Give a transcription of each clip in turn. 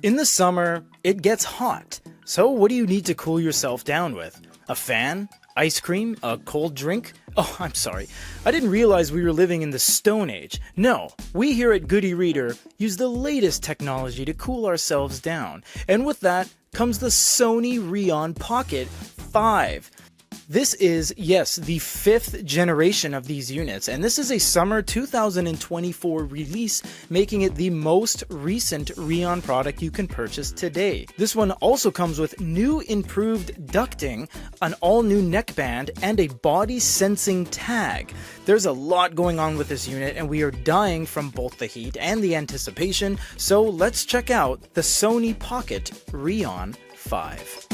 In the summer, it gets hot. So what do you need to cool yourself down with? A fan? Ice cream? A cold drink? Oh, I'm sorry. I didn't realize we were living in the Stone Age. No, we here at Good eReader use the latest technology to cool ourselves down. And with that comes the Sony REON Pocket 5. This is, yes, the 5th generation of these units, and this is a summer 2024 release, making it the most recent REON product you can purchase today. This one also comes with new improved ducting, an all-new neckband, and a body sensing tag. There's a lot going on with this unit, and we are dying from both the heat and the anticipation, so let's check out the Sony Pocket REON 5.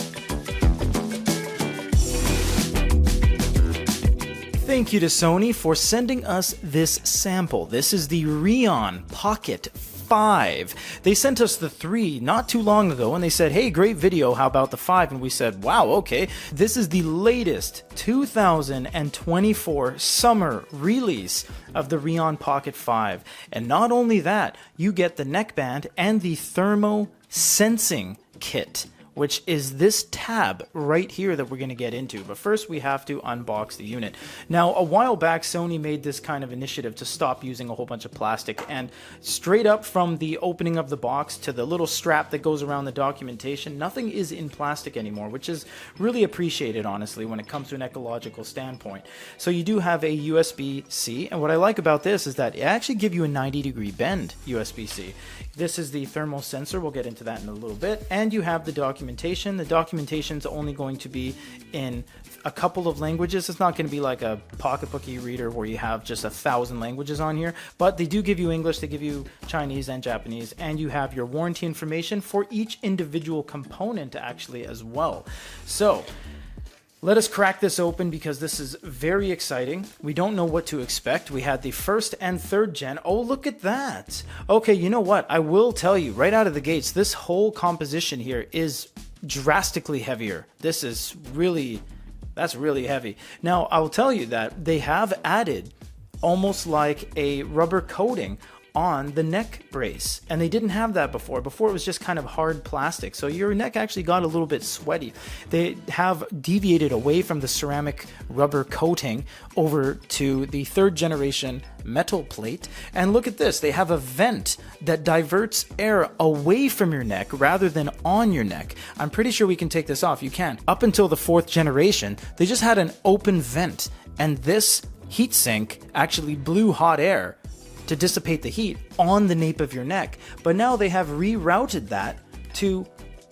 Thank you to Sony for sending us this sample. This is the REON Pocket 5. They sent us the 3 not too long ago and they said, hey, great video, how about the 5? And we said, wow, okay. This is the latest 2024 summer release of the REON Pocket 5. And not only that, you get the neckband and the thermo sensing kit, which is this tab right here that we're going to get into. But first we have to unbox the unit. Now, a while back, Sony made this kind of initiative to stop using a whole bunch of plastic, and straight up from the opening of the box to the little strap that goes around the documentation, nothing is in plastic anymore, which is really appreciated, honestly, when it comes to an ecological standpoint. So you do have a USB-C, and what I like about this is that it actually gives you a 90-degree bend USB-C. This is the thermal sensor. We'll get into that in a little bit. And you have the documentation. The documentation is only going to be in a couple of languages. It's not going to be like a pocketbook e-reader where you have just 1,000 languages on here, but they do give you English, they give you Chinese and Japanese, and you have your warranty information for each individual component actually as well. So let us crack this open because this is very exciting. We don't know what to expect. We had the 1st and 3rd gen. Oh, look at that. Okay, you know what? I will tell you right out of the gates, this whole composition here is drastically heavier. This is really, that's really heavy. Now, I will tell you that they have added almost like a rubber coating on the neck brace, and they didn't have that before. Before it was just kind of hard plastic, so your neck actually got a little bit sweaty. They have deviated away from the ceramic rubber coating over to the 3rd generation metal plate, and look at this, they have a vent that diverts air away from your neck rather than on your neck. I'm pretty sure we can take this off. You can. Up until the 4th generation, they just had an open vent, and this heatsink actually blew hot air to dissipate the heat on the nape of your neck. But now they have rerouted that to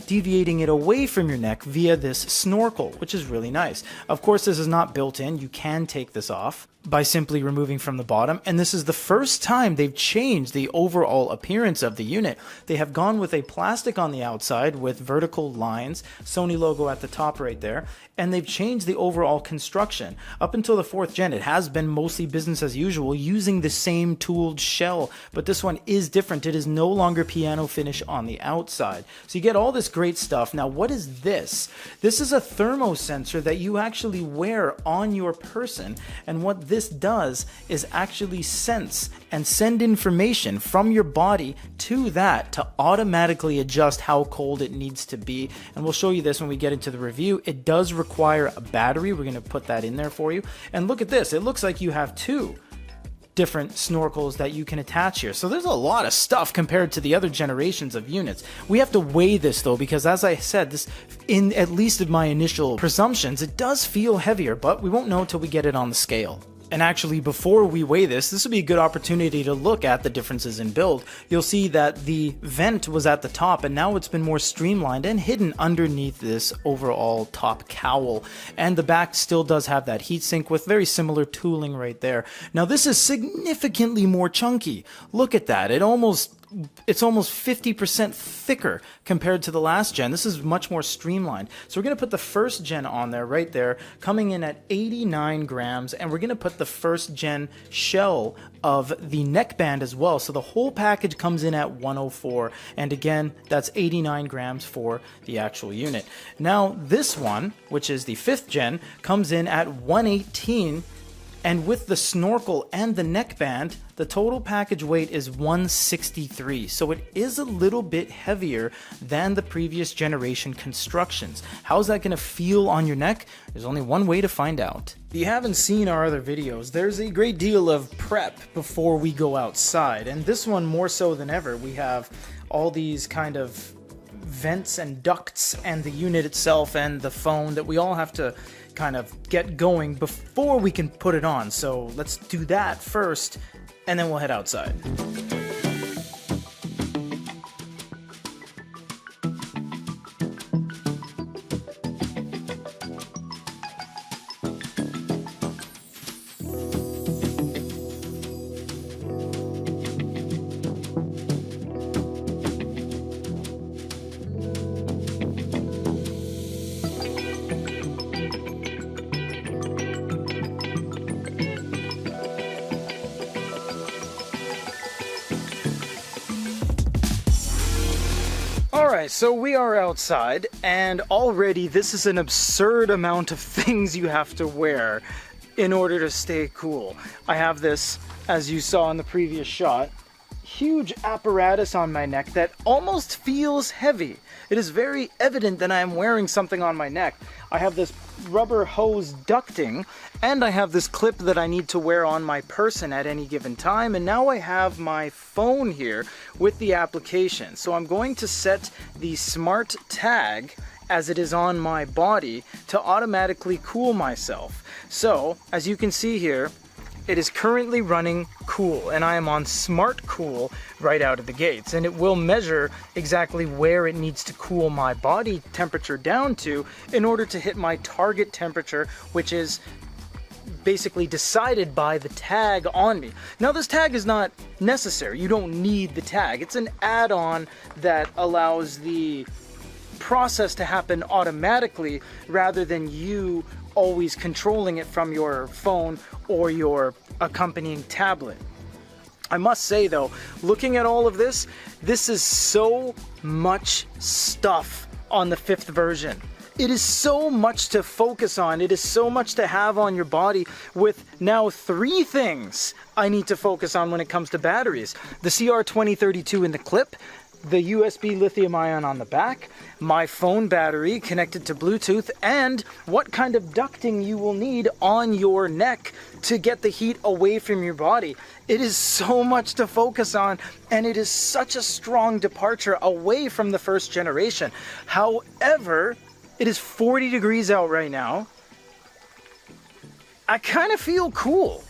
deviating it away from your neck via this snorkel, which is really nice. Of course, this is not built in. You can take this off by simply removing from the bottom, and this is the first time they've changed the overall appearance of the unit. They have gone with a plastic on the outside with vertical lines, Sony logo at the top right there, and they've changed the overall construction. Up until the 4th gen, it has been mostly business as usual using the same tooled shell, but this one is different. It is no longer piano finish on the outside. So you get all this great stuff. Now, what is this? This is a thermo sensor that you actually wear on your person, and what this does is actually sense and send information from your body to that to automatically adjust how cold it needs to be. And we'll show you this when we get into the review. It does require a battery. We're going to put that in there for you. And look at this. It looks like you have 2 different snorkels that you can attach here. So there's a lot of stuff compared to the other generations of units. We have to weigh this though, because as I said, this, in at least in my initial presumptions, it does feel heavier, but we won't know until we get it on the scale. And actually, before we weigh this would be a good opportunity to look at the differences in build. You'll see that the vent was at the top, and now it's been more streamlined and hidden underneath this overall top cowl. And the back still does have that heatsink with very similar tooling right there. Now, this is significantly more chunky. Look at that. It's almost 50% thicker compared to the last gen. This is much more streamlined. So we're going to put the 1st gen on there right there, coming in at 89 grams, and we're going to put the 1st gen shell of the neckband as well. So the whole package comes in at 104, and again, that's 89 grams for the actual unit. Now this one, which is the 5th gen, comes in at 118 And with the snorkel and the neckband, the total package weight is 163, so it is a little bit heavier than the previous generation constructions. How's that going to feel on your neck? There's only one way to find out. If you haven't seen our other videos, there's a great deal of prep before we go outside, and this one more so than ever. We have all these kind of vents and ducts and the unit itself and the phone that we all have to kind of get going before we can put it on. So let's do that first, and then we'll head outside. Alright, so we are outside, and already this is an absurd amount of things you have to wear in order to stay cool. I have this, as you saw in the previous shot, huge apparatus on my neck that almost feels heavy. It is very evident that I am wearing something on my neck. I have this rubber hose ducting, and I have this clip that I need to wear on my person at any given time, and now I have my phone here with the application. So I'm going to set the smart tag as it is on my body to automatically cool myself. So as you can see here, it is currently running cool, and I am on smart cool right out of the gates, and it will measure exactly where it needs to cool my body temperature down to in order to hit my target temperature, which is basically decided by the tag on me. Now this tag is not necessary. You don't need the tag. It's an add-on that allows the process to happen automatically rather than you always controlling it from your phone or your accompanying tablet. I must say though, looking at all of this, this is so much stuff on the 5th version. It is so much to focus on. It is so much to have on your body, with now 3 things I need to focus on when it comes to batteries. The CR2032 in the clip, the USB lithium ion on the back, my phone battery connected to Bluetooth, and what kind of ducting you will need on your neck to get the heat away from your body. It is so much to focus on, and it is such a strong departure away from the 1st generation. However, it is 40 degrees out right now. I kind of feel cool.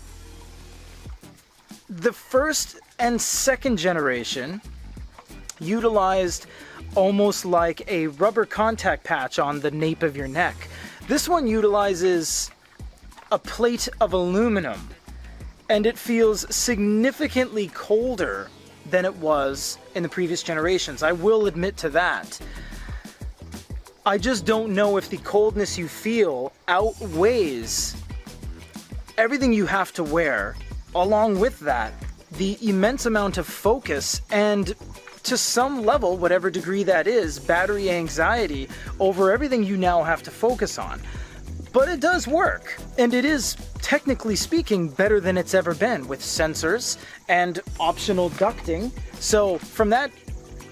The 1st and 2nd generation utilized almost like a rubber contact patch on the nape of your neck. This one utilizes a plate of aluminum, and it feels significantly colder than it was in the previous generations. I will admit to that. I just don't know if the coldness you feel outweighs everything you have to wear. Along with that, the immense amount of focus and, to some level, whatever degree that is, battery anxiety over everything you now have to focus on. But it does work, and it is, technically speaking, better than it's ever been, with sensors and optional ducting. So from that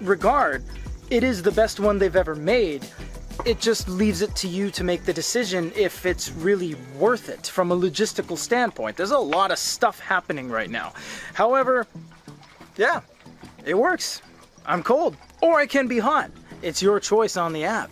regard, it is the best one they've ever made. It just leaves it to you to make the decision if it's really worth it from a logistical standpoint. There's a lot of stuff happening right now. However, yeah, it works. I'm cold, or I can be hot. It's your choice on the app.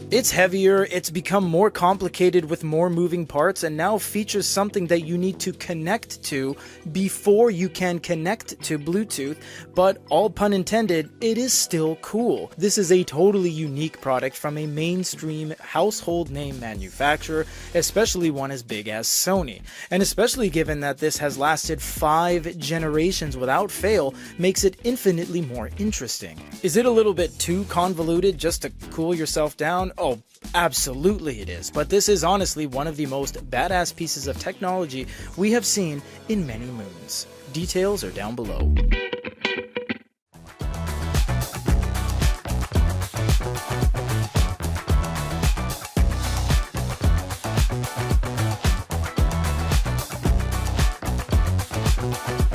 It's heavier, it's become more complicated with more moving parts, and now features something that you need to connect to before you can connect to Bluetooth, but all pun intended, it is still cool. This is a totally unique product from a mainstream household name manufacturer, especially one as big as Sony. And especially given that this has lasted 5 generations without fail, makes it infinitely more interesting. Is it a little bit too convoluted just to cool yourself down? Oh, absolutely it is, but this is honestly one of the most badass pieces of technology we have seen in many moons. Details are down below. Bye.